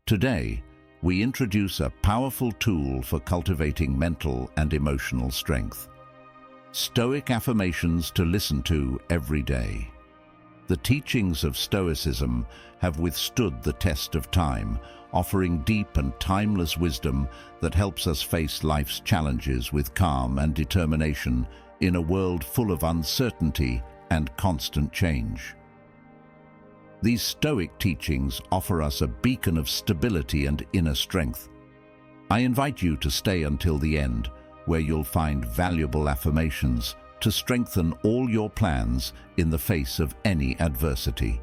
Today, we introduce a powerful tool for cultivating mental and emotional strength. Stoic affirmations to listen to every day. The teachings of Stoicism have withstood the test of time, offering deep and timeless wisdom that helps us face life's challenges with calm and determination in a world full of uncertainty and constant change. These Stoic teachings offer us a beacon of stability and inner strength. I invite you to stay until the end, where you'll find valuable affirmations to strengthen all your plans in the face of any adversity.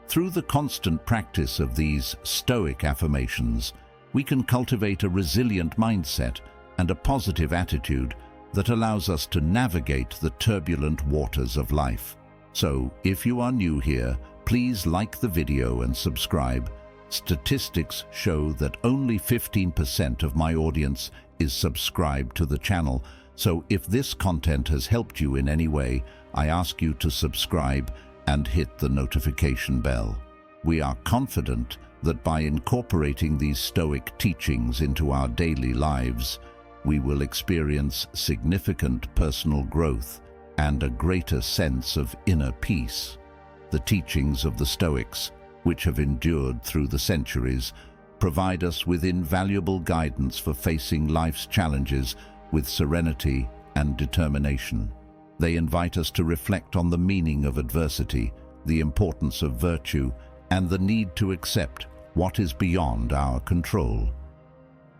Through the constant practice of these Stoic affirmations, we can cultivate a resilient mindset and a positive attitude that allows us to navigate the turbulent waters of life. So, if you are new here, please like the video and subscribe. Statistics show that only 15% of my audience is subscribed to the channel, so if this content has helped you in any way, I ask you to subscribe and hit the notification bell. We are confident that by incorporating these Stoic teachings into our daily lives, we will experience significant personal growth and a greater sense of inner peace. The teachings of the Stoics, which have endured through the centuries, provide us with invaluable guidance for facing life's challenges with serenity and determination. They invite us to reflect on the meaning of adversity, the importance of virtue, and the need to accept what is beyond our control.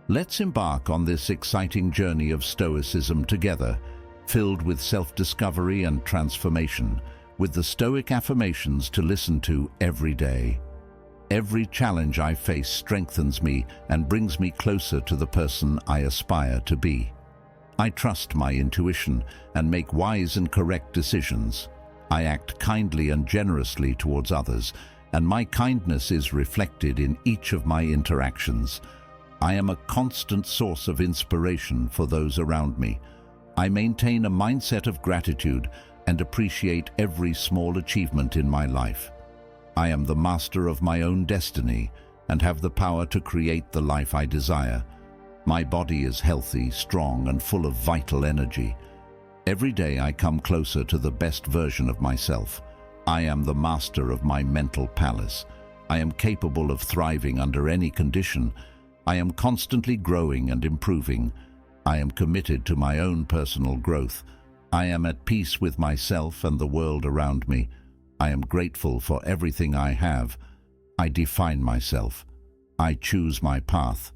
Let's embark on this exciting journey of Stoicism together, filled with self-discovery and transformation, with the Stoic affirmations to listen to every day. Every challenge I face strengthens me and brings me closer to the person I aspire to be. I trust my intuition and make wise and correct decisions. I act kindly and generously towards others, and my kindness is reflected in each of my interactions. I am a constant source of inspiration for those around me. I maintain a mindset of gratitude and appreciate every small achievement in my life. I am the master of my own destiny and have the power to create the life I desire. My body is healthy, strong, and full of vital energy. Every day I come closer to the best version of myself. I am the master of my mental palace. I am capable of thriving under any condition. I am constantly growing and improving. I am committed to my own personal growth. I am at peace with myself and the world around me. I am grateful for everything I have. I define myself. I choose my path.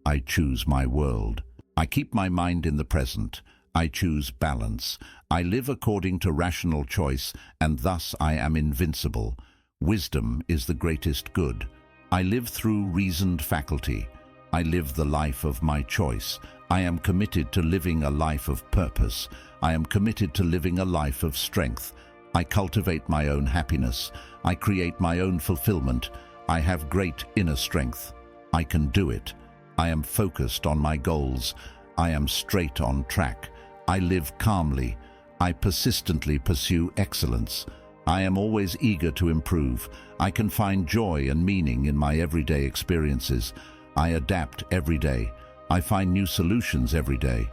I choose my world. I keep my mind in the present. I choose balance. I live according to rational choice, and thus I am invincible. Wisdom is the greatest good. I live through reasoned faculty. I live the life of my choice. I am committed to living a life of purpose. I am committed to living a life of strength. I cultivate my own happiness. I create my own fulfillment. I have great inner strength. I can do it. I am focused on my goals. I am straight on track. I live calmly. I persistently pursue excellence. I am always eager to improve. I can find joy and meaning in my everyday experiences. I adapt every day. I find new solutions every day.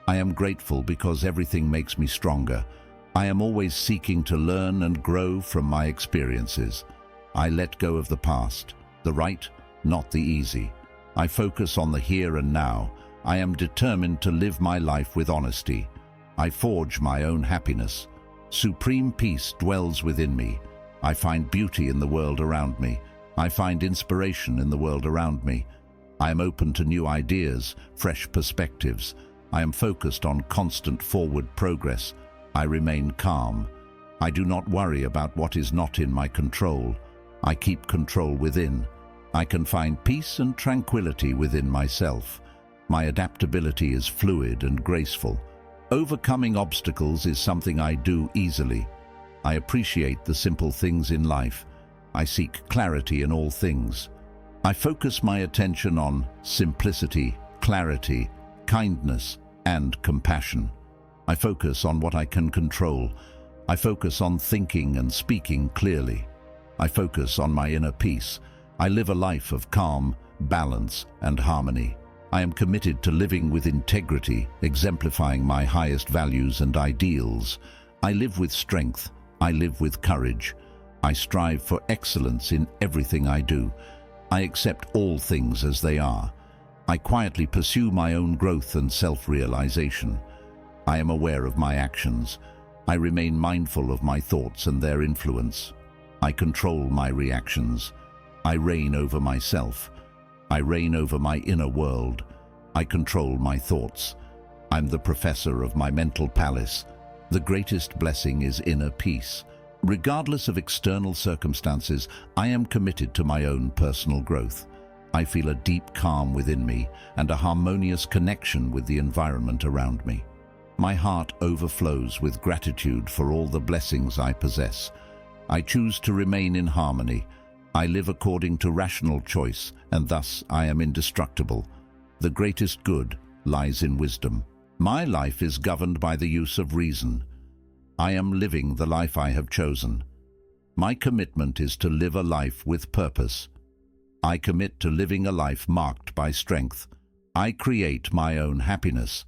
I am grateful because everything makes me stronger. I am always seeking to learn and grow from my experiences. I let go of the past, the right, not the easy. I focus on the here and now. I am determined to live my life with honesty. I forge my own happiness. Supreme peace dwells within me. I find beauty in the world around me. I find inspiration in the world around me. I am open to new ideas, fresh perspectives. I am focused on constant forward progress. I remain calm. I do not worry about what is not in my control. I keep control within. I can find peace and tranquility within myself. My adaptability is fluid and graceful. Overcoming obstacles is something I do easily. I appreciate the simple things in life. I seek clarity in all things. I focus my attention on simplicity, clarity, kindness, and compassion. I focus on what I can control. I focus on thinking and speaking clearly. I focus on my inner peace. I live a life of calm, balance, and harmony. I am committed to living with integrity, exemplifying my highest values and ideals. I live with strength. I live with courage. I strive for excellence in everything I do. I accept all things as they are. I quietly pursue my own growth and self-realization. I am aware of my actions. I remain mindful of my thoughts and their influence. I control my reactions. I reign over myself. I reign over my inner world. I control my thoughts. I'm the professor of my mental palace. The greatest blessing is inner peace. Regardless of external circumstances, I am committed to my own personal growth. I feel a deep calm within me and a harmonious connection with the environment around me. My heart overflows with gratitude for all the blessings I possess. I choose to remain in harmony. I live according to rational choice, and thus I am indestructible. The greatest good lies in wisdom. My life is governed by the use of reason. I am living the life I have chosen. My commitment is to live a life with purpose. I commit to living a life marked by strength. I create my own happiness.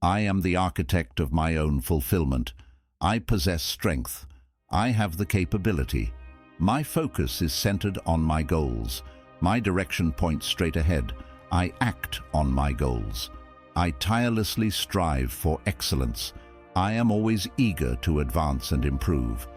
I am the architect of my own fulfillment. I possess strength. I have the capability. My focus is centered on my goals. My direction points straight ahead. I act on my goals. I tirelessly strive for excellence. I am always eager to advance and improve.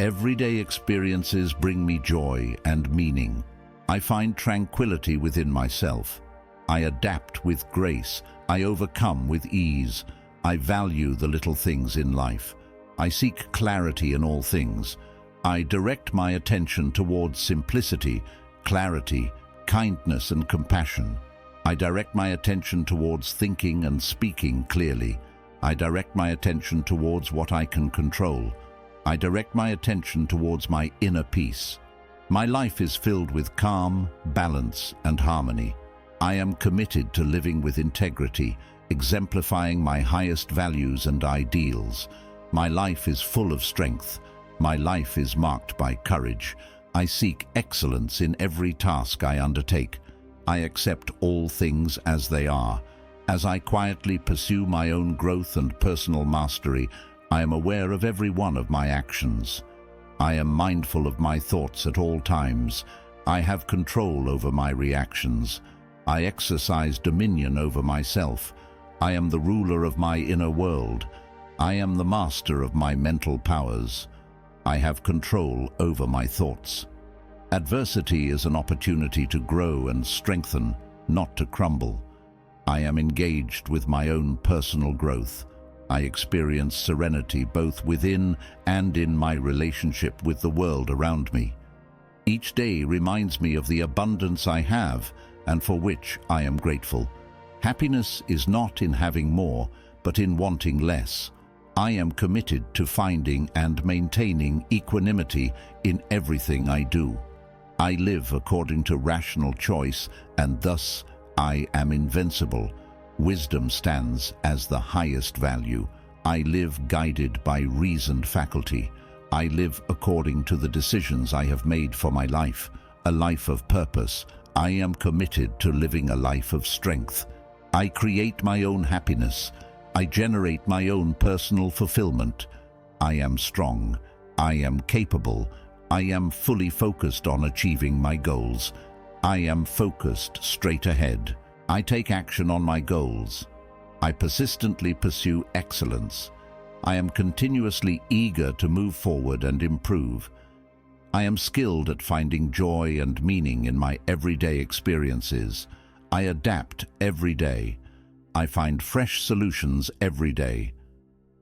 Everyday experiences bring me joy and meaning. I find tranquility within myself. I adapt with grace. I overcome with ease. I value the little things in life. I seek clarity in all things. I direct my attention towards simplicity, clarity, kindness, and compassion. I direct my attention towards thinking and speaking clearly. I direct my attention towards what I can control. I direct my attention towards my inner peace. My life is filled with calm, balance, and harmony. I am committed to living with integrity, exemplifying my highest values and ideals. My life is full of strength. My life is marked by courage. I seek excellence in every task I undertake. I accept all things as they are. As I quietly pursue my own growth and personal mastery, I am aware of every one of my actions. I am mindful of my thoughts at all times. I have control over my reactions. I exercise dominion over myself. I am the ruler of my inner world. I am the master of my mental powers. I have control over my thoughts. Adversity is an opportunity to grow and strengthen, not to crumble. I am engaged with my own personal growth. I experience serenity both within and in my relationship with the world around me. Each day reminds me of the abundance I have and for which I am grateful. Happiness is not in having more, but in wanting less. I am committed to finding and maintaining equanimity in everything I do. I live according to rational choice, and thus I am invincible. Wisdom stands as the highest value. I live guided by reasoned faculty. I live according to the decisions I have made for my life, a life of purpose. I am committed to living a life of strength. I create my own happiness. I generate my own personal fulfillment. I am strong. I am capable. I am fully focused on achieving my goals. I am focused straight ahead. I take action on my goals. I persistently pursue excellence. I am continuously eager to move forward and improve. I am skilled at finding joy and meaning in my everyday experiences. I adapt every day. I find fresh solutions every day.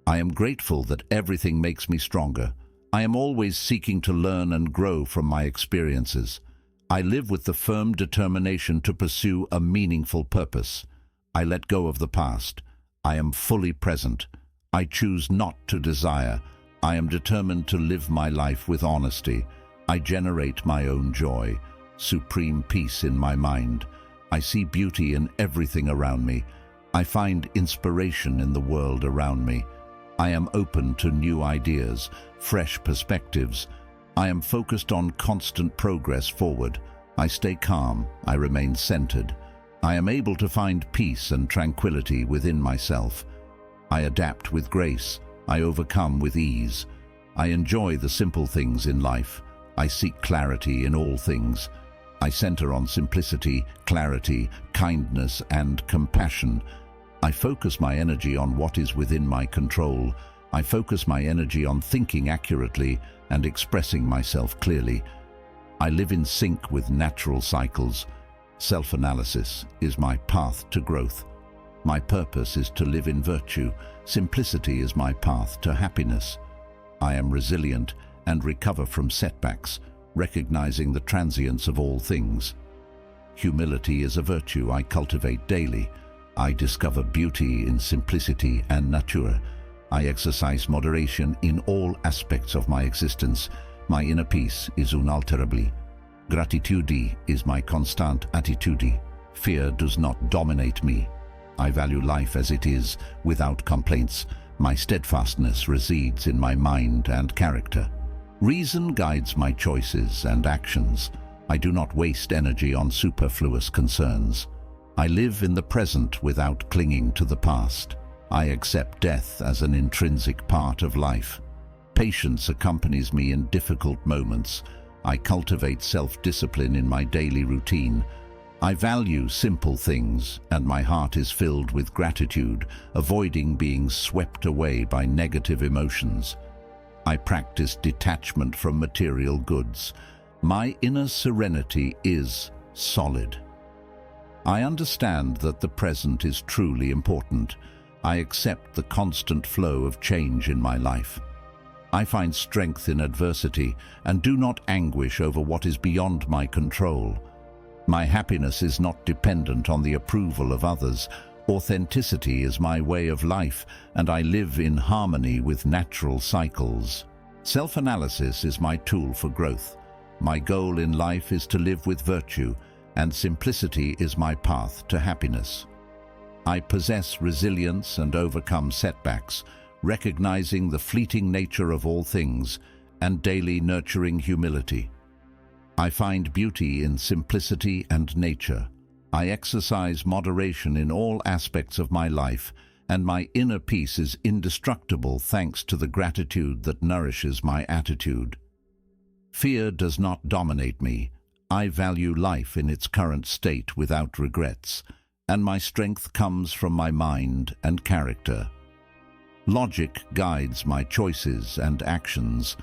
I am grateful that everything makes me stronger. I am always seeking to learn and grow from my experiences. I live with the firm determination to pursue a meaningful purpose. I let go of the past. I am fully present. I choose not to desire. I am determined to live my life with honesty. I generate my own joy, supreme peace in my mind. I see beauty in everything around me. I find inspiration in the world around me. I am open to new ideas, fresh perspectives. I am focused on constant progress forward. I stay calm, I remain centered. I am able to find peace and tranquility within myself. I adapt with grace, I overcome with ease. I enjoy the simple things in life. I seek clarity in all things. I center on simplicity, clarity, kindness, and compassion. I focus my energy on what is within my control. I focus my energy on thinking accurately and expressing myself clearly. I live in sync with natural cycles. Self-analysis is my path to growth. My purpose is to live in virtue. Simplicity is my path to happiness. I am resilient and recover from setbacks, recognizing the transience of all things. Humility is a virtue I cultivate daily. I discover beauty in simplicity and nature. I exercise moderation in all aspects of my existence. My inner peace is unalterable. Gratitude is my constant attitude. Fear does not dominate me. I value life as it is, without complaints. My steadfastness resides in my mind and character. Reason guides my choices and actions. I do not waste energy on superfluous concerns. I live in the present without clinging to the past. I accept death as an intrinsic part of life. Patience accompanies me in difficult moments. I cultivate self-discipline in my daily routine. I value simple things, and my heart is filled with gratitude, avoiding being swept away by negative emotions. I practice detachment from material goods. My inner serenity is solid. I understand that the present is truly important. I accept the constant flow of change in my life. I find strength in adversity and do not anguish over what is beyond my control. My happiness is not dependent on the approval of others. Authenticity is my way of life, and I live in harmony with natural cycles. Self-analysis is my tool for growth. My goal in life is to live with virtue, and simplicity is my path to happiness. I possess resilience and overcome setbacks, recognizing the fleeting nature of all things and daily nurturing humility. I find beauty in simplicity and nature. I exercise moderation in all aspects of my life, and my inner peace is indestructible thanks to the gratitude that nourishes my attitude. Fear does not dominate me. I value life in its current state without regrets, and my strength comes from my mind and character. Logic guides my choices and actions.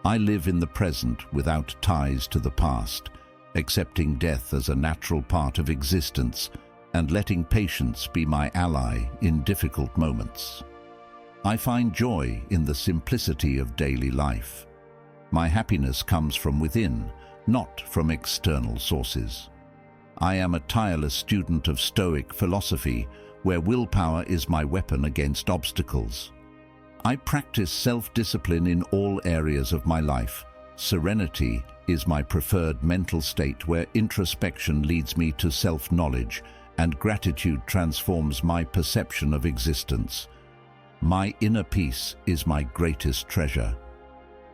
I live in the present without ties to the past, accepting death as a natural part of existence and letting patience be my ally in difficult moments. I find joy in the simplicity of daily life. My happiness comes from within, not from external sources. I am a tireless student of Stoic philosophy, where willpower is my weapon against obstacles. I practice self-discipline in all areas of my life. Serenity is my preferred mental state, where introspection leads me to self-knowledge, and gratitude transforms my perception of existence. My inner peace is my greatest treasure.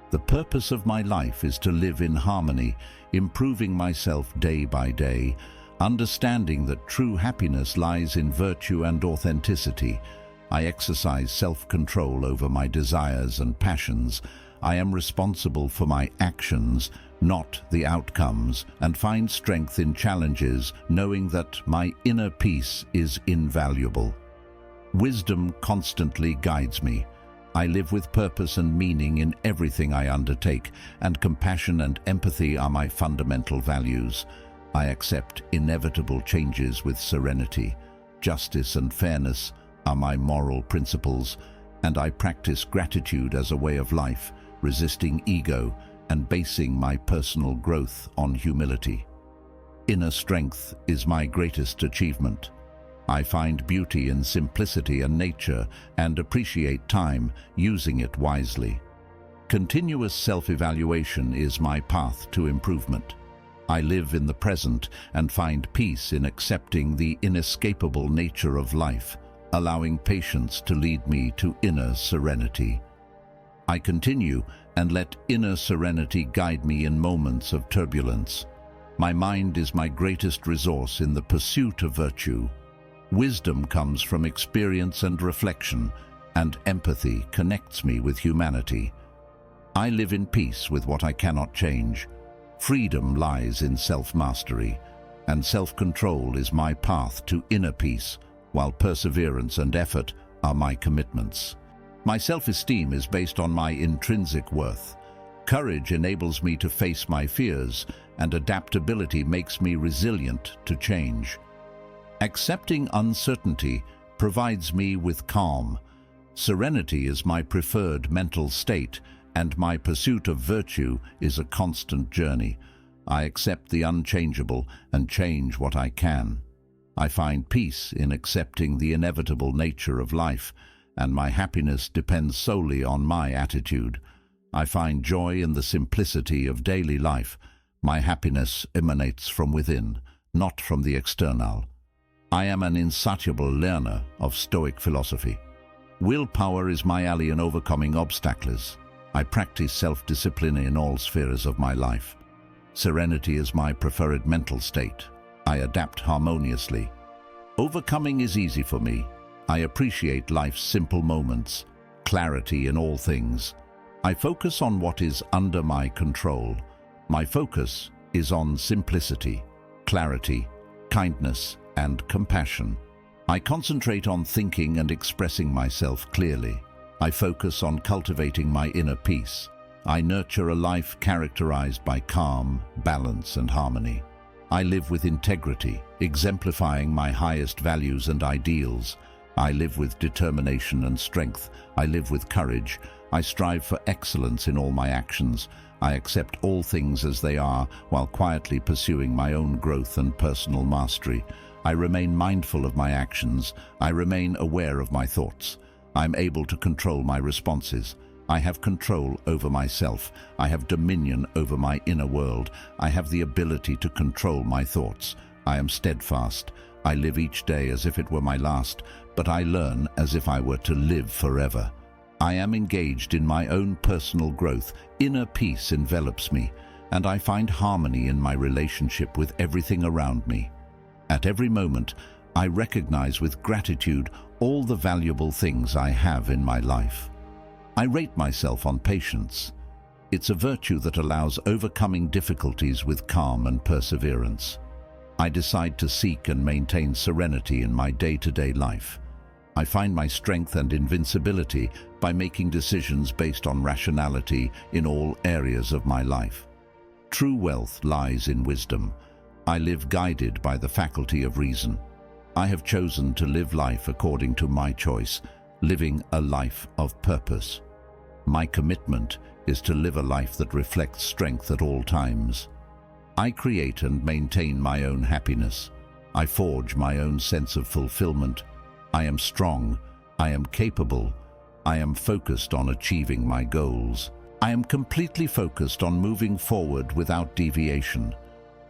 The purpose of my life is to live in harmony, improving myself day by day, understanding that true happiness lies in virtue and authenticity. I exercise self-control over my desires and passions. I am responsible for my actions, not the outcomes, and find strength in challenges, knowing that my inner peace is invaluable. Wisdom constantly guides me. I live with purpose and meaning in everything I undertake, and compassion and empathy are my fundamental values. I accept inevitable changes with serenity. Justice and fairness are my moral principles, and I practice gratitude as a way of life, resisting ego and basing my personal growth on humility. Inner strength is my greatest achievement. I find beauty in simplicity and nature and appreciate time, using it wisely. Continuous self-evaluation is my path to improvement. I live in the present and find peace in accepting the inescapable nature of life, allowing patience to lead me to inner serenity. I continue and let inner serenity guide me in moments of turbulence. My mind is my greatest resource in the pursuit of virtue. Wisdom comes from experience and reflection, and empathy connects me with humanity. I live in peace with what I cannot change. Freedom lies in self-mastery, and self-control is my path to inner peace, while perseverance and effort are my commitments. My self-esteem is based on my intrinsic worth. Courage enables me to face my fears, and adaptability makes me resilient to change. Accepting uncertainty provides me with calm. Serenity is my preferred mental state, and my pursuit of virtue is a constant journey. I accept the unchangeable and change what I can. I find peace in accepting the inevitable nature of life, and my happiness depends solely on my attitude. I find joy in the simplicity of daily life. My happiness emanates from within, not from the external. I am an insatiable learner of Stoic philosophy. Willpower is my ally in overcoming obstacles. I practice self-discipline in all spheres of my life. Serenity is my preferred mental state. I adapt harmoniously. Overcoming is easy for me. I appreciate life's simple moments, clarity in all things. I focus on what is under my control. My focus is on simplicity, clarity, kindness, and compassion. I concentrate on thinking and expressing myself clearly. I focus on cultivating my inner peace. I nurture a life characterized by calm, balance, and harmony. I live with integrity, exemplifying my highest values and ideals. I live with determination and strength. I live with courage. I strive for excellence in all my actions. I accept all things as they are, while quietly pursuing my own growth and personal mastery. I remain mindful of my actions. I remain aware of my thoughts. I'm able to control my responses. I have control over myself. I have dominion over my inner world. I have the ability to control my thoughts. I am steadfast. I live each day as if it were my last, but I learn as if I were to live forever. I am engaged in my own personal growth. Inner peace envelops me, and I find harmony in my relationship with everything around me. At every moment, I recognize with gratitude all the valuable things I have in my life. I rate myself on patience. It's a virtue that allows overcoming difficulties with calm and perseverance. I decide to seek and maintain serenity in my day-to-day life. I find my strength and invincibility by making decisions based on rationality in all areas of my life. True wealth lies in wisdom. I live guided by the faculty of reason. I have chosen to live life according to my choice, living a life of purpose. My commitment is to live a life that reflects strength at all times. I create and maintain my own happiness. I forge my own sense of fulfillment. I am strong. I am capable. I am focused on achieving my goals. I am completely focused on moving forward without deviation.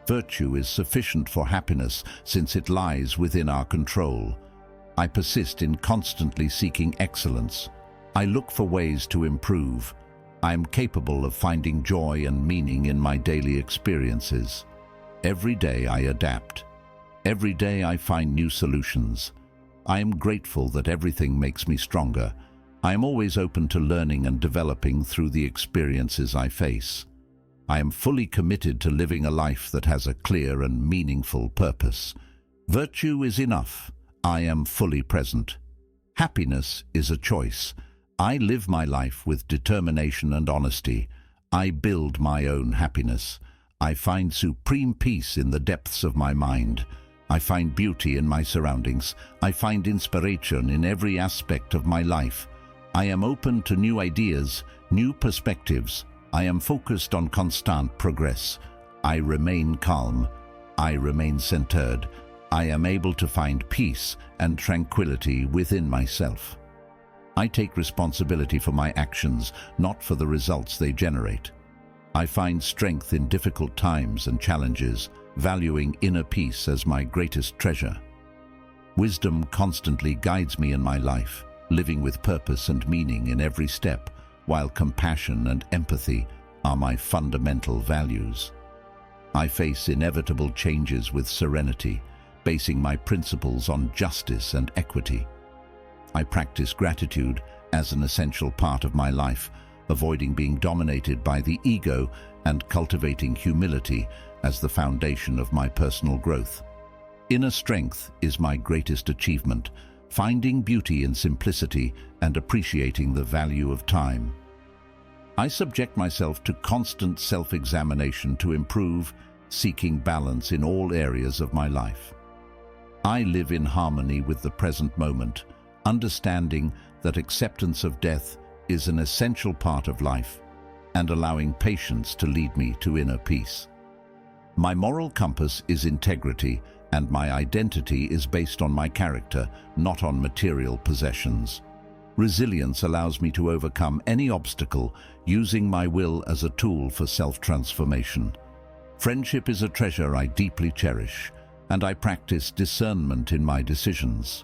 Virtue is sufficient for happiness since it lies within our control. I persist in constantly seeking excellence. I look for ways to improve. I am capable of finding joy and meaning in my daily experiences. Every day I adapt. Every day I find new solutions. I am grateful that everything makes me stronger. I am always open to learning and developing through the experiences I face. I am fully committed to living a life that has a clear and meaningful purpose. Virtue is enough. I am fully present. Happiness is a choice. I live my life with determination and honesty. I build my own happiness. I find supreme peace in the depths of my mind. I find beauty in my surroundings. I find inspiration in every aspect of my life. I am open to new ideas, new perspectives. I am focused on constant progress. I remain calm. I remain centered. I am able to find peace and tranquility within myself. I take responsibility for my actions, not for the results they generate. I find strength in difficult times and challenges, valuing inner peace as my greatest treasure. Wisdom constantly guides me in my life, living with purpose and meaning in every step, while compassion and empathy are my fundamental values. I face inevitable changes with serenity, basing my principles on justice and equity. I practice gratitude as an essential part of my life, avoiding being dominated by the ego and cultivating humility as the foundation of my personal growth. Inner strength is my greatest achievement, finding beauty in simplicity and appreciating the value of time. I subject myself to constant self-examination to improve, seeking balance in all areas of my life. I live in harmony with the present moment, understanding that acceptance of death is an essential part of life and allowing patience to lead me to inner peace. My moral compass is integrity, and my identity is based on my character, not on material possessions. Resilience allows me to overcome any obstacle, using my will as a tool for self-transformation. Friendship is a treasure I deeply cherish, and I practice discernment in my decisions.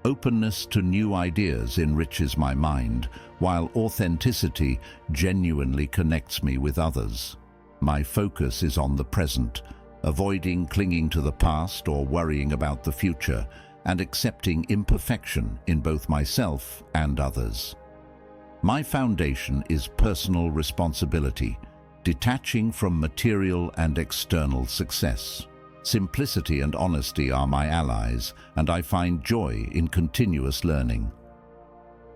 Openness to new ideas enriches my mind, while authenticity genuinely connects me with others. My focus is on the present, avoiding clinging to the past or worrying about the future, and accepting imperfection in both myself and others. My foundation is personal responsibility, detaching from material and external success. Simplicity and honesty are my allies, and I find joy in continuous learning.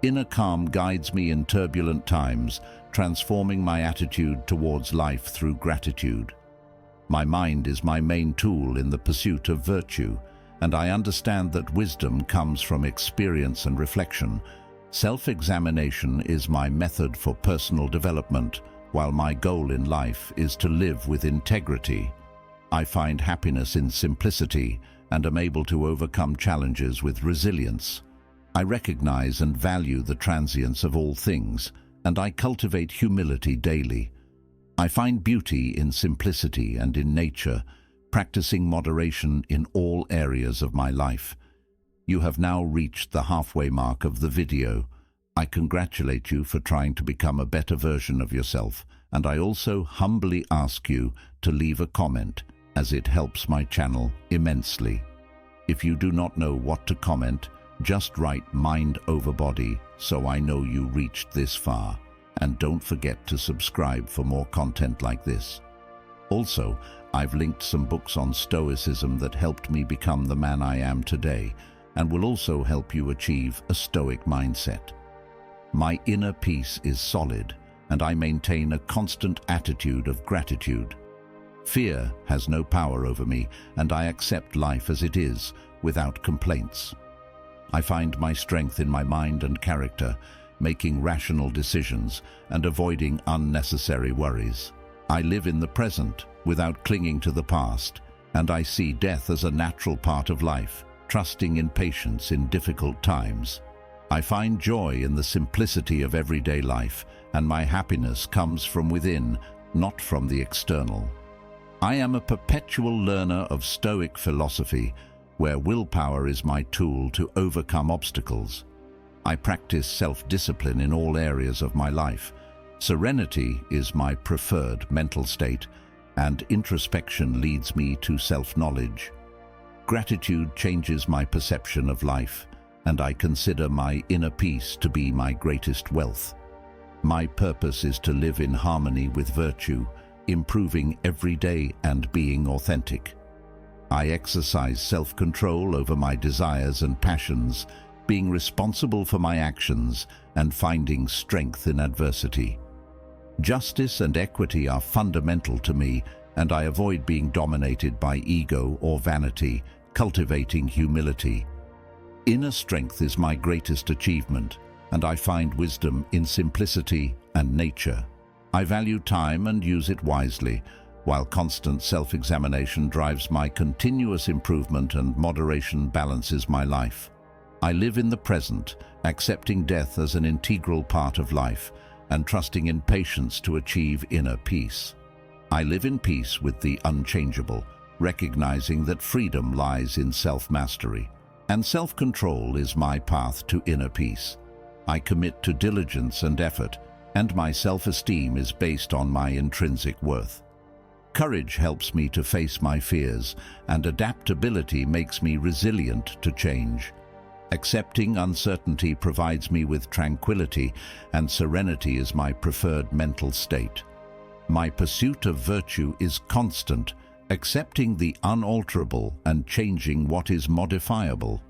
Inner calm guides me in turbulent times, transforming my attitude towards life through gratitude. My mind is my main tool in the pursuit of virtue, and I understand that wisdom comes from experience and reflection. Self-examination is my method for personal development, while my goal in life is to live with integrity. I find happiness in simplicity and am able to overcome challenges with resilience. I recognize and value the transience of all things, and I cultivate humility daily. I find beauty in simplicity and in nature, practicing moderation in all areas of my life. You have now reached the halfway mark of the video. I congratulate you for trying to become a better version of yourself, and I also humbly ask you to leave a comment, as it helps my channel immensely. If you do not know what to comment, just write "mind over body" so I know you reached this far. And don't forget to subscribe for more content like this. Also, I've linked some books on Stoicism that helped me become the man I am today, and will also help you achieve a Stoic mindset. My inner peace is solid, and I maintain a constant attitude of gratitude. Fear has no power over me, and I accept life as it is, without complaints. I find my strength in my mind and character, making rational decisions and avoiding unnecessary worries. I live in the present, without clinging to the past, and I see death as a natural part of life, trusting in patience in difficult times. I find joy in the simplicity of everyday life, and my happiness comes from within, not from the external. I am a perpetual learner of Stoic philosophy, where willpower is my tool to overcome obstacles. I practice self-discipline in all areas of my life. Serenity is my preferred mental state, and introspection leads me to self-knowledge. Gratitude changes my perception of life, and I consider my inner peace to be my greatest wealth. My purpose is to live in harmony with virtue, improving every day and being authentic. I exercise self-control over my desires and passions, being responsible for my actions and finding strength in adversity. Justice and equity are fundamental to me, and I avoid being dominated by ego or vanity, cultivating humility. Inner strength is my greatest achievement, and I find wisdom in simplicity and nature. I value time and use it wisely, while constant self-examination drives my continuous improvement and moderation balances my life. I live in the present, accepting death as an integral part of life and trusting in patience to achieve inner peace. I live in peace with the unchangeable, recognizing that freedom lies in self-mastery, and self-control is my path to inner peace. I commit to diligence and effort, and my self-esteem is based on my intrinsic worth. Courage helps me to face my fears, and adaptability makes me resilient to change. Accepting uncertainty provides me with tranquility, and serenity is my preferred mental state. My pursuit of virtue is constant, accepting the unalterable and changing what is modifiable.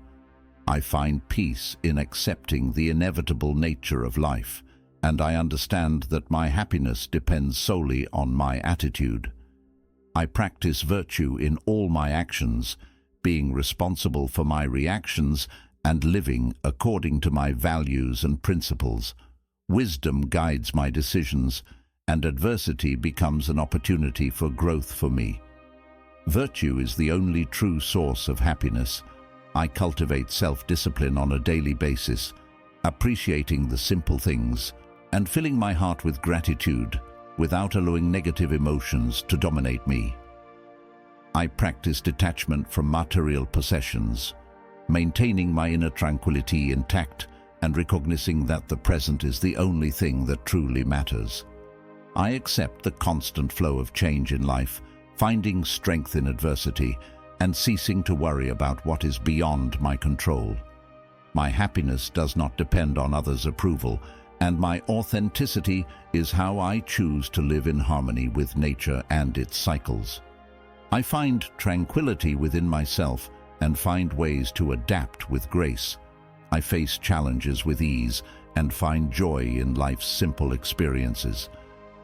I find peace in accepting the inevitable nature of life, and I understand that my happiness depends solely on my attitude. I practice virtue in all my actions, being responsible for my reactions and living according to my values and principles. Wisdom guides my decisions, and adversity becomes an opportunity for growth for me. Virtue is the only true source of happiness. I cultivate self-discipline on a daily basis, appreciating the simple things and filling my heart with gratitude without allowing negative emotions to dominate me. I practice detachment from material possessions, maintaining my inner tranquility intact and recognizing that the present is the only thing that truly matters. I accept the constant flow of change in life, finding strength in adversity and ceasing to worry about what is beyond my control. My happiness does not depend on others' approval, and my authenticity is how I choose to live in harmony with nature and its cycles. I find tranquility within myself and find ways to adapt with grace. I face challenges with ease and find joy in life's simple experiences.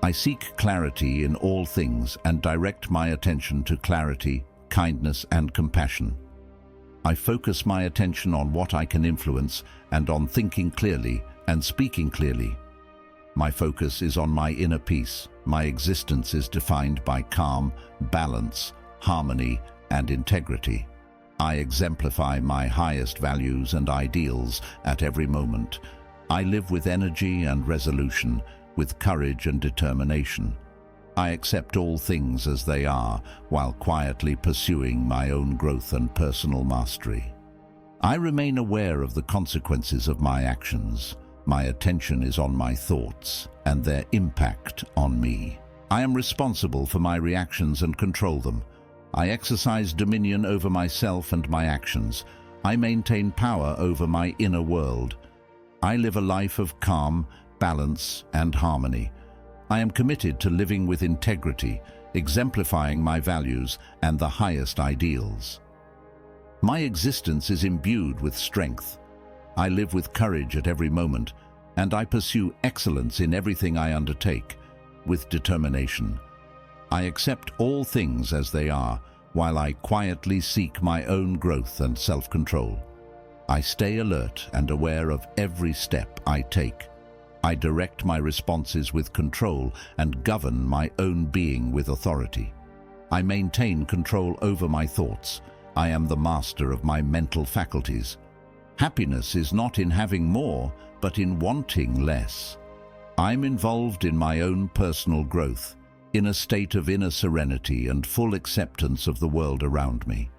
I seek clarity in all things and direct my attention to clarity, kindness, and compassion. I focus my attention on what I can influence and on thinking clearly and speaking clearly. My focus is on my inner peace. My existence is defined by calm, balance, harmony, and integrity. I exemplify my highest values and ideals at every moment. I live with energy and resolution, with courage and determination. I accept all things as they are, while quietly pursuing my own growth and personal mastery. I remain aware of the consequences of my actions. My attention is on my thoughts and their impact on me. I am responsible for my reactions and control them. I exercise dominion over myself and my actions. I maintain power over my inner world. I live a life of calm, balance, and harmony. I am committed to living with integrity, exemplifying my values and the highest ideals. My existence is imbued with strength. I live with courage at every moment, and I pursue excellence in everything I undertake, with determination. I accept all things as they are, while I quietly seek my own growth and self-control. I stay alert and aware of every step I take. I direct my responses with control and govern my own being with authority. I maintain control over my thoughts. I am the master of my mental faculties. Happiness is not in having more, but in wanting less. I'm involved in my own personal growth, in a state of inner serenity and full acceptance of the world around me.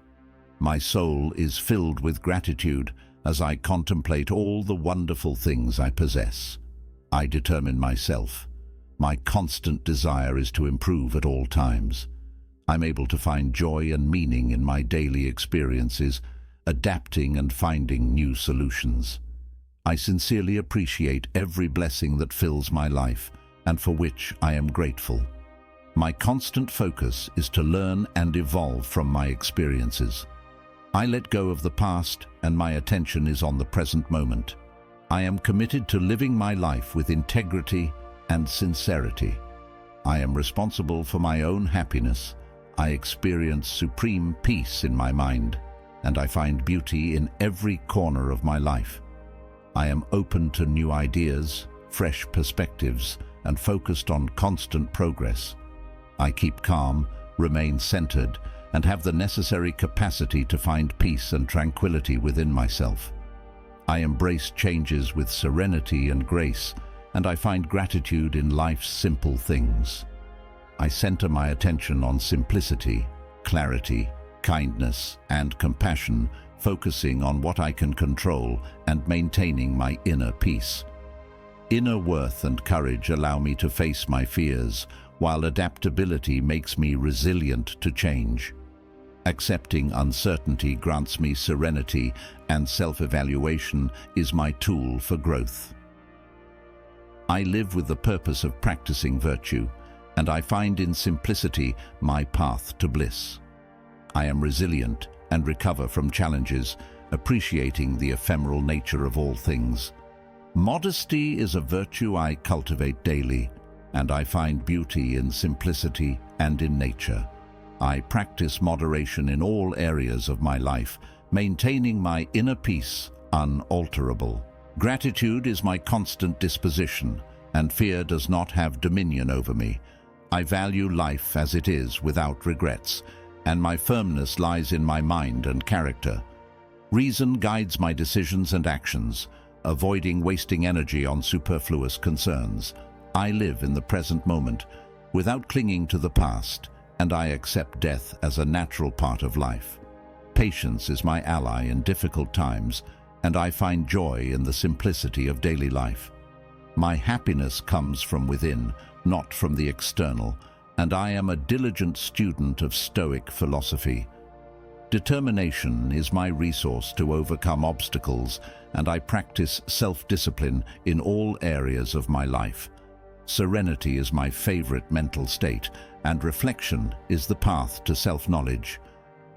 My soul is filled with gratitude as I contemplate all the wonderful things I possess. I determine myself. My constant desire is to improve at all times. I'm able to find joy and meaning in my daily experiences, adapting and finding new solutions. I sincerely appreciate every blessing that fills my life and for which I am grateful. My constant focus is to learn and evolve from my experiences. I let go of the past and my attention is on the present moment. I am committed to living my life with integrity and sincerity. I am responsible for my own happiness. I experience supreme peace in my mind, and I find beauty in every corner of my life. I am open to new ideas, fresh perspectives, and focused on constant progress. I keep calm, remain centered, and have the necessary capacity to find peace and tranquility within myself. I embrace changes with serenity and grace, and I find gratitude in life's simple things. I center my attention on simplicity, clarity, kindness, and compassion, focusing on what I can control and maintaining my inner peace. Inner worth and courage allow me to face my fears, while adaptability makes me resilient to change. Accepting uncertainty grants me serenity, and self-evaluation is my tool for growth. I live with the purpose of practicing virtue, and I find in simplicity my path to bliss. I am resilient and recover from challenges, appreciating the ephemeral nature of all things. Modesty is a virtue I cultivate daily, and I find beauty in simplicity and in nature. I practice moderation in all areas of my life, maintaining my inner peace unalterable. Gratitude is my constant disposition, and fear does not have dominion over me. I value life as it is without regrets, and my firmness lies in my mind and character. Reason guides my decisions and actions, avoiding wasting energy on superfluous concerns. I live in the present moment, without clinging to the past, and I accept death as a natural part of life. Patience is my ally in difficult times, and I find joy in the simplicity of daily life. My happiness comes from within, not from the external, and I am a diligent student of Stoic philosophy. Determination is my resource to overcome obstacles, and I practice self-discipline in all areas of my life. Serenity is my favorite mental state, and reflection is the path to self-knowledge.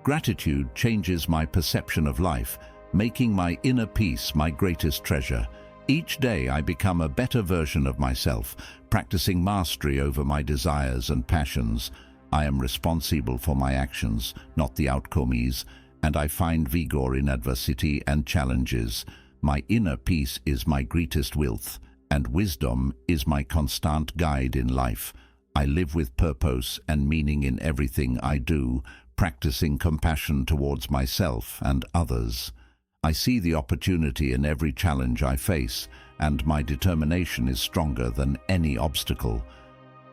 Gratitude changes my perception of life, making my inner peace my greatest treasure. Each day I become a better version of myself, practicing mastery over my desires and passions. I am responsible for my actions, not the outcomes, and I find vigor in adversity and challenges. My inner peace is my greatest wealth, and wisdom is my constant guide in life. I live with purpose and meaning in everything I do, practicing compassion towards myself and others. I see the opportunity in every challenge I face, and my determination is stronger than any obstacle.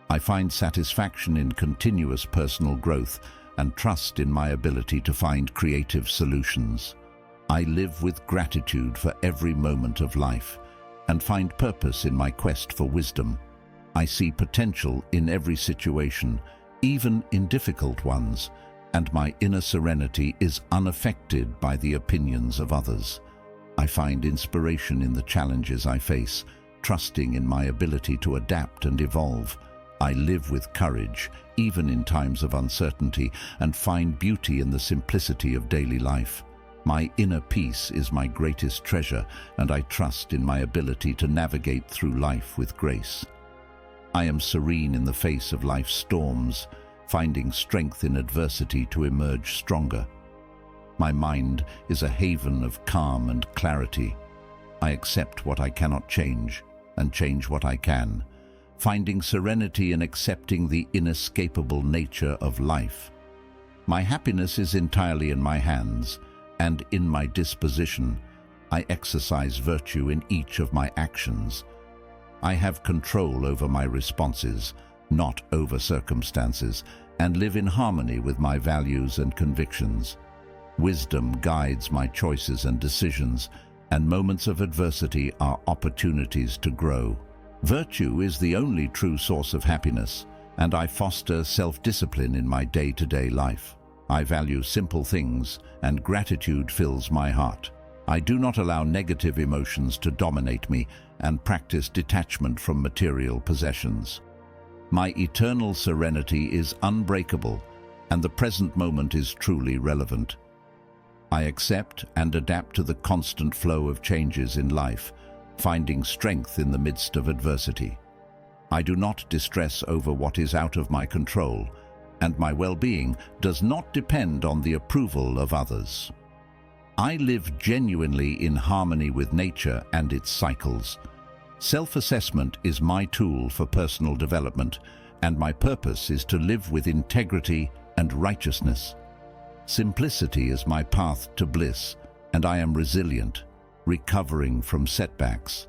I find satisfaction in continuous personal growth and trust in my ability to find creative solutions. I live with gratitude for every moment of life and find purpose in my quest for wisdom. I see potential in every situation, even in difficult ones, and my inner serenity is unaffected by the opinions of others. I find inspiration in the challenges I face, trusting in my ability to adapt and evolve. I live with courage, even in times of uncertainty, and find beauty in the simplicity of daily life. My inner peace is my greatest treasure, and I trust in my ability to navigate through life with grace. I am serene in the face of life's storms, finding strength in adversity to emerge stronger. My mind is a haven of calm and clarity. I accept what I cannot change and change what I can, finding serenity in accepting the inescapable nature of life. My happiness is entirely in my hands, and in my disposition, I exercise virtue in each of my actions. I have control over my responses, not over circumstances, and live in harmony with my values and convictions. Wisdom guides my choices and decisions, and moments of adversity are opportunities to grow. Virtue is the only true source of happiness, and I foster self-discipline in my day-to-day life. I value simple things, and gratitude fills my heart. I do not allow negative emotions to dominate me and practice detachment from material possessions. My eternal serenity is unbreakable, and the present moment is truly relevant. I accept and adapt to the constant flow of changes in life, finding strength in the midst of adversity. I do not distress over what is out of my control, and my well-being does not depend on the approval of others. I live genuinely in harmony with nature and its cycles. Self-assessment is my tool for personal development, and my purpose is to live with integrity and righteousness. Simplicity is my path to bliss, and I am resilient, recovering from setbacks.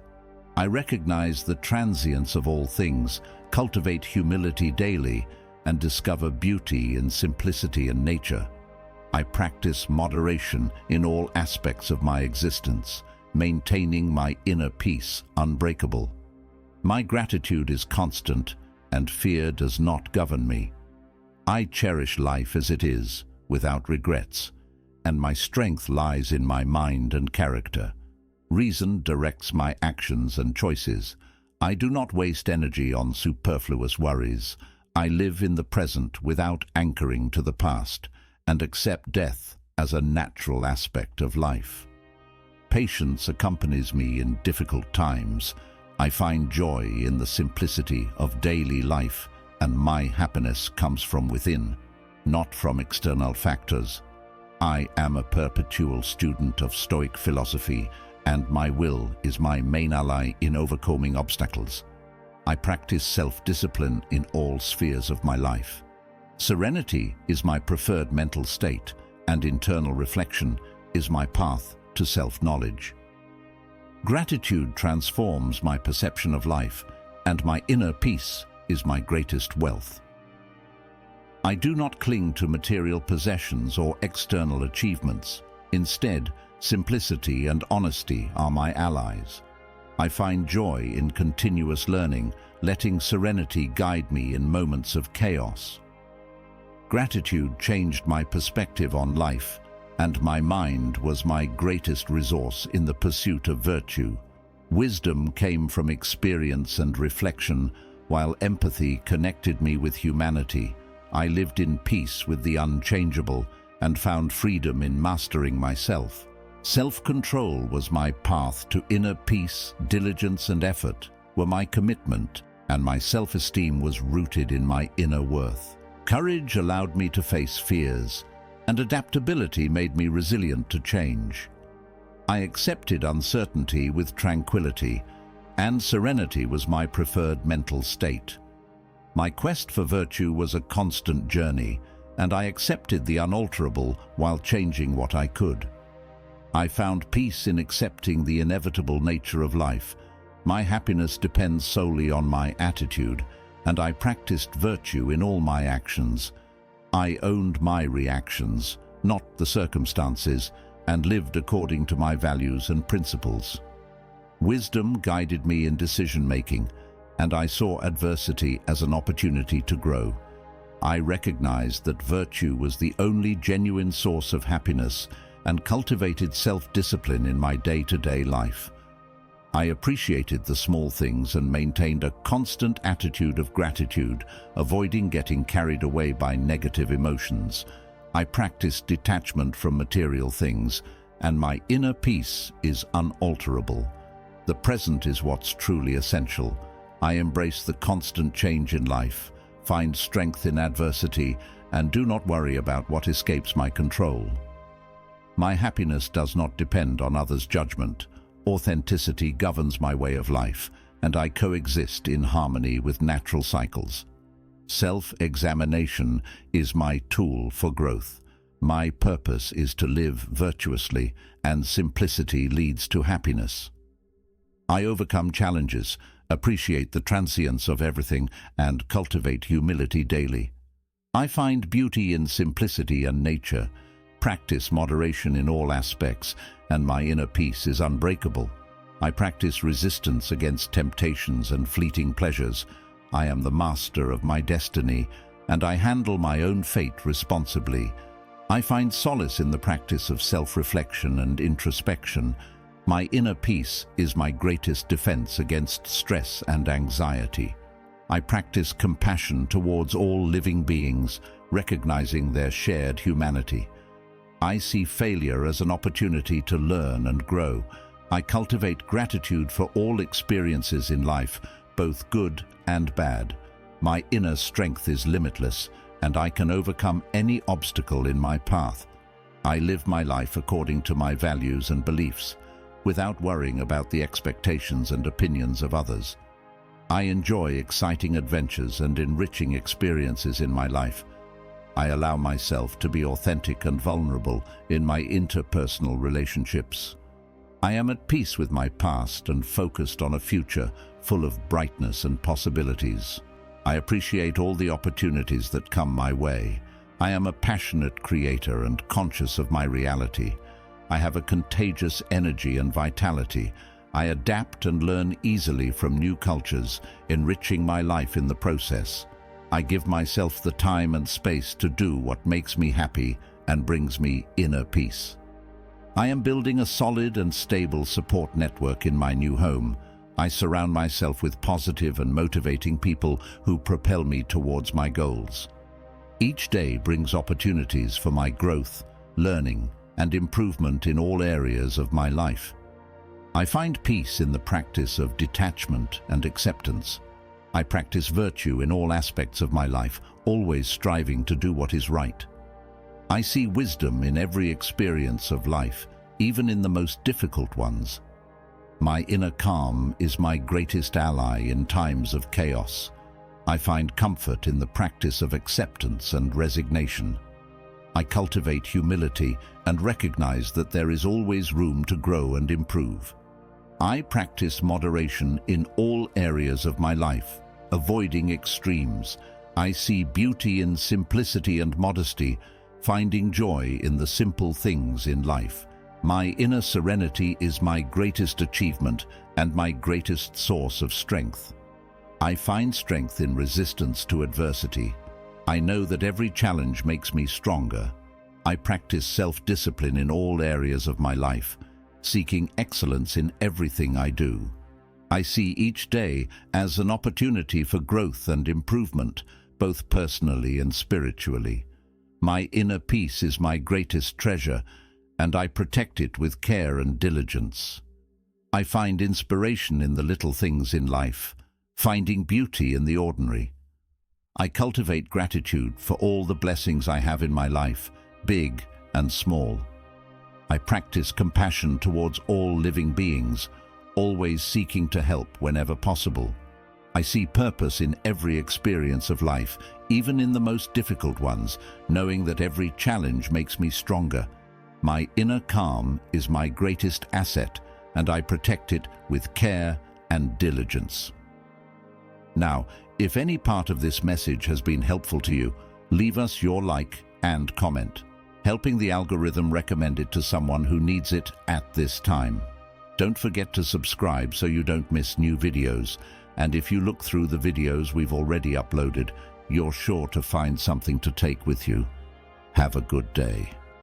I recognize the transience of all things, cultivate humility daily, and discover beauty in simplicity and nature. I practice moderation in all aspects of my existence, maintaining my inner peace unbreakable. My gratitude is constant, and fear does not govern me. I cherish life as it is, without regrets, and my strength lies in my mind and character. Reason directs my actions and choices. I do not waste energy on superfluous worries. I live in the present without anchoring to the past, and accept death as a natural aspect of life. Patience accompanies me in difficult times. I find joy in the simplicity of daily life, and my happiness comes from within, not from external factors. I am a perpetual student of Stoic philosophy, and my will is my main ally in overcoming obstacles. I practice self-discipline in all spheres of my life. Serenity is my preferred mental state, and internal reflection is my path to self-knowledge. Gratitude transforms my perception of life, and my inner peace is my greatest wealth. I do not cling to material possessions or external achievements. Instead, simplicity and honesty are my allies. I find joy in continuous learning, letting serenity guide me in moments of chaos. Gratitude changed my perspective on life, and my mind was my greatest resource in the pursuit of virtue. Wisdom came from experience and reflection, while empathy connected me with humanity. I lived in peace with the unchangeable and found freedom in mastering myself. Self-control was my path to inner peace. Diligence and effort were my commitment, and my self-esteem was rooted in my inner worth. Courage allowed me to face fears, and adaptability made me resilient to change. I accepted uncertainty with tranquility, and serenity was my preferred mental state. My quest for virtue was a constant journey, and I accepted the unalterable while changing what I could. I found peace in accepting the inevitable nature of life. My happiness depends solely on my attitude, and I practiced virtue in all my actions. I owned my reactions, not the circumstances, and lived according to my values and principles. Wisdom guided me in decision-making, and I saw adversity as an opportunity to grow. I recognized that virtue was the only genuine source of happiness and cultivated self-discipline in my day-to-day life. I appreciated the small things and maintained a constant attitude of gratitude, avoiding getting carried away by negative emotions. I practiced detachment from material things, and my inner peace is unalterable. The present is what's truly essential. I embrace the constant change in life, find strength in adversity, and do not worry about what escapes my control. My happiness does not depend on others' judgment. Authenticity governs my way of life, and I coexist in harmony with natural cycles. Self-examination is my tool for growth. My purpose is to live virtuously, and simplicity leads to happiness. I overcome challenges, appreciate the transience of everything, and cultivate humility daily. I find beauty in simplicity and nature, practice moderation in all aspects, and my inner peace is unbreakable. I practice resistance against temptations and fleeting pleasures. I am the master of my destiny, and I handle my own fate responsibly. I find solace in the practice of self-reflection and introspection. My inner peace is my greatest defense against stress and anxiety. I practice compassion towards all living beings, recognizing their shared humanity. I see failure as an opportunity to learn and grow. I cultivate gratitude for all experiences in life, both good and bad. My inner strength is limitless, and I can overcome any obstacle in my path. I live my life according to my values and beliefs, without worrying about the expectations and opinions of others. I enjoy exciting adventures and enriching experiences in my life. I allow myself to be authentic and vulnerable in my interpersonal relationships. I am at peace with my past and focused on a future full of brightness and possibilities. I appreciate all the opportunities that come my way. I am a passionate creator and conscious of my reality. I have a contagious energy and vitality. I adapt and learn easily from new cultures, enriching my life in the process. I give myself the time and space to do what makes me happy and brings me inner peace. I am building a solid and stable support network in my new home. I surround myself with positive and motivating people who propel me towards my goals. Each day brings opportunities for my growth, learning, and improvement in all areas of my life. I find peace in the practice of detachment and acceptance. I practice virtue in all aspects of my life, always striving to do what is right. I see wisdom in every experience of life, even in the most difficult ones. My inner calm is my greatest ally in times of chaos. I find comfort in the practice of acceptance and resignation. I cultivate humility and recognize that there is always room to grow and improve. I practice moderation in all areas of my life, avoiding extremes. I see beauty in simplicity and modesty, finding joy in the simple things in life. My inner serenity is my greatest achievement and my greatest source of strength. I find strength in resistance to adversity. I know that every challenge makes me stronger. I practice self-discipline in all areas of my life, seeking excellence in everything I do. I see each day as an opportunity for growth and improvement, both personally and spiritually. My inner peace is my greatest treasure, and I protect it with care and diligence. I find inspiration in the little things in life, finding beauty in the ordinary. I cultivate gratitude for all the blessings I have in my life, big and small. I practice compassion towards all living beings, always seeking to help whenever possible. I see purpose in every experience of life, even in the most difficult ones, knowing that every challenge makes me stronger. My inner calm is my greatest asset, and I protect it with care and diligence. Now, if any part of this message has been helpful to you, leave us your like and comment, helping the algorithm recommend it to someone who needs it at this time. Don't forget to subscribe so you don't miss new videos, and if you look through the videos we've already uploaded, you're sure to find something to take with you. Have a good day.